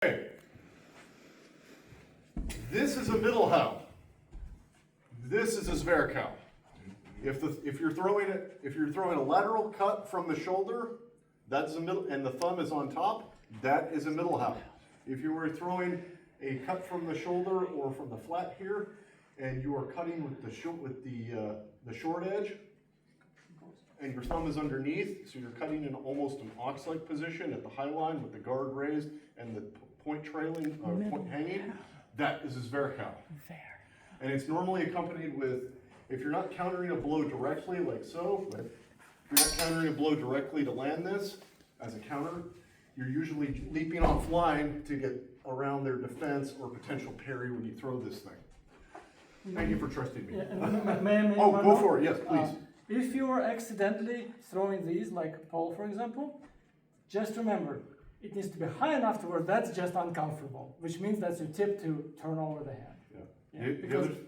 Okay. This is a middle how. This is a Zwerchau. If you're throwing a lateral cut from the shoulder, that's a middle, and the thumb is on top, that is a middle how. If you were throwing a cut from the shoulder or from the flat here, and you are cutting with the short edge, and your thumb is underneath, so you're cutting in almost an ox-like position at the high line with the guard raised and the point trailing, point hanging, that is a Zwerchau. And it's normally accompanied with, if you're not countering a blow directly like so, if you're not countering a blow directly to land this as a counter, you're usually leaping offline to get around their defense or potential parry when you throw this thing. Thank you for trusting me. Yeah, oh, go for it, yes, please. If you are accidentally throwing these, like Paul for example, just remember, it needs to be high enough to where that's just uncomfortable, which means that's your tip to turn over the hand. Yeah,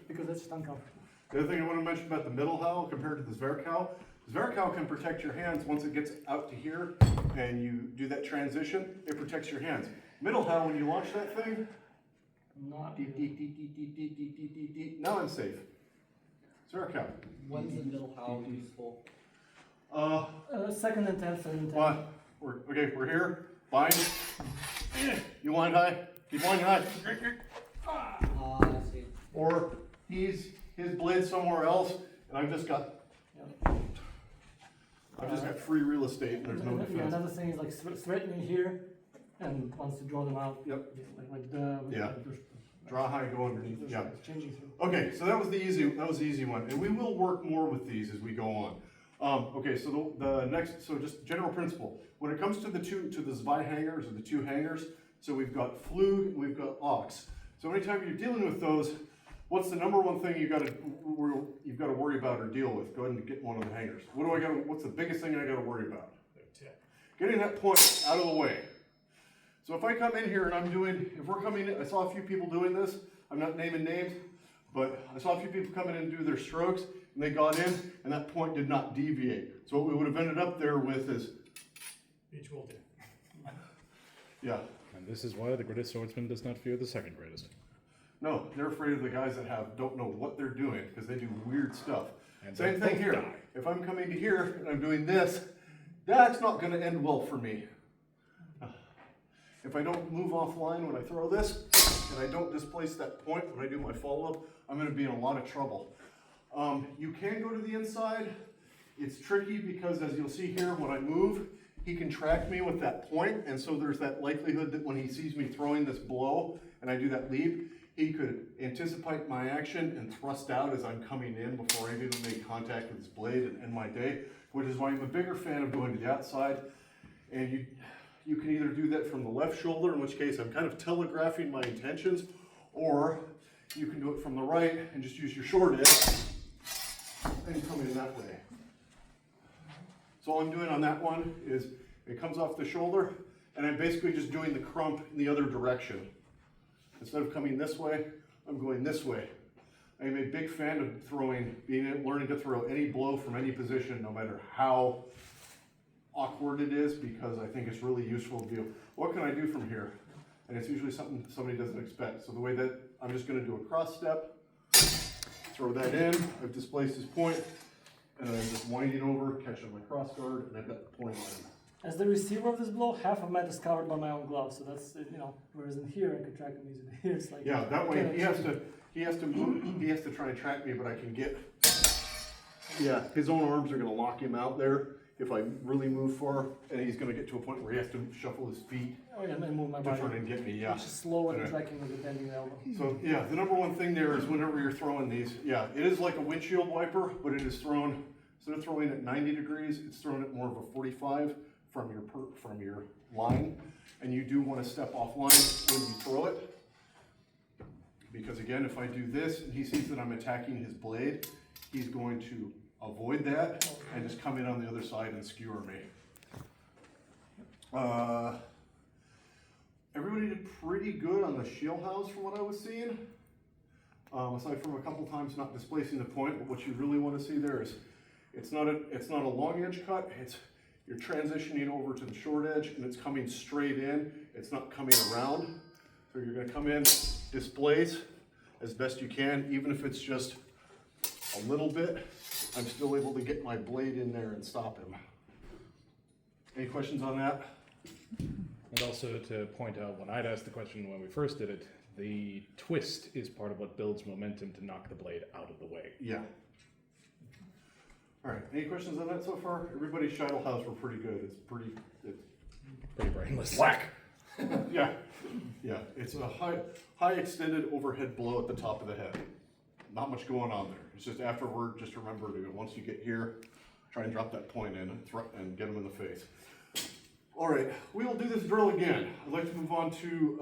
because that's just uncomfortable. The other thing I want to mention about the middle how compared to the Zwerchau, Zwerchau can protect your hands once it gets out to here and you do that transition, it protects your hands. Middle how, when you launch that thing, now I'm safe. Zwerchau. When's the middle how useful? Second and 10th, third and 10th. We're here. Bind. You wind high. Keep winding high. I see. Or his blade somewhere else, and I've just got free real estate, and there's no defense. Yeah, another thing is like threatening here, and once you draw them out, Yep. Yeah. Draw high, go underneath. Yeah. It's changing through. Okay, so that was the easy one, and we will work more with these as we go on. Okay, so the next, so just general principle. When it comes to the Zwei hangers, or the two hangers, so we've got Flug and we've got Ox. So anytime you're dealing with those, what's the number one thing you've got to worry about or deal with? Go ahead and get one of the hangers. What's the biggest thing I got to worry about? Getting that point out of the way. So if I come in here and I saw a few people doing this, I'm not naming names, but I saw a few people come in and do their strokes, and they got in, and that point did not deviate. So what we would have ended up there with is... Each will do. Yeah. And this is why the greatest swordsman does not fear the second greatest. No, they're afraid of the guys that don't know what they're doing, because they do weird stuff. And Same they thing both here. die. If I'm coming to here and I'm doing this, that's not going to end well for me. If I don't move offline when I throw this, and I don't displace that point when I do my follow-up, I'm going to be in a lot of trouble. You can go to the inside. It's tricky because, as you'll see here, when I move, he can track me with that point, and so there's that likelihood that when he sees me throwing this blow and I do that leap, he could anticipate my action and thrust out as I'm coming in before I even make contact with his blade and end my day, which is why I'm a bigger fan of going to the outside. And you can either do that from the left shoulder, in which case I'm kind of telegraphing my intentions, or you can do it from the right and just use your short edge and come in that way. So all I'm doing on that one is it comes off the shoulder, and I'm basically just doing the crump in the other direction. Instead of coming this way, I'm going this way. I'm a big fan of learning to throw any blow from any position, no matter how awkward it is, because I think it's really useful to do. What can I do from here? And it's usually something somebody doesn't expect. So the way that I'm just going to do a cross step, throw that in, I've displaced his point, and then I'm just winding over, catching my cross guard, and I've got the point on him. As the receiver of this blow, half of that is covered by my own glove, so that's, whereas in here I could track him easily. Here it's like, yeah, that way he has to move, he has to try and track me, but I can get, yeah, his own arms are going to lock him out there if I really move far, and he's going to get to a point where he has to shuffle his feet and move my to body. try and get me, yeah. Just slow and tracking with the bending elbow. So yeah, the number one thing there is whenever you're throwing these, yeah, it is like a windshield wiper, but it is thrown, instead of throwing at 90 degrees, it's thrown at more of a 45 from your line, and you do want to step offline when you throw it, because again, if I do this and he sees that I'm attacking his blade, he's going to avoid that and just come in on the other side and skewer me. Everybody did pretty good on the shield house from what I was seeing, aside from a couple times not displacing the point. But what you really want to see there is it's not a long edge cut. You're transitioning over to the short edge, and it's coming straight in, it's not coming around. So you're gonna come in, displace as best you can, even if it's just a little bit, I'm still able to get my blade in there and stop him. Any questions on that? And also to point out, when I'd asked the question when we first did it, the twist is part of what builds momentum to knock the blade out of the way. Yeah. All right, any questions on that so far? Everybody's shuttle house were pretty good. It's pretty Brainless. whack. Yeah, yeah, it's a high extended overhead blow at the top of the head. Not much going on there. It's just afterward, just remember to, once you get here, try and drop that point in and get them in the face. All right, we will do this drill again. I'd like to move on to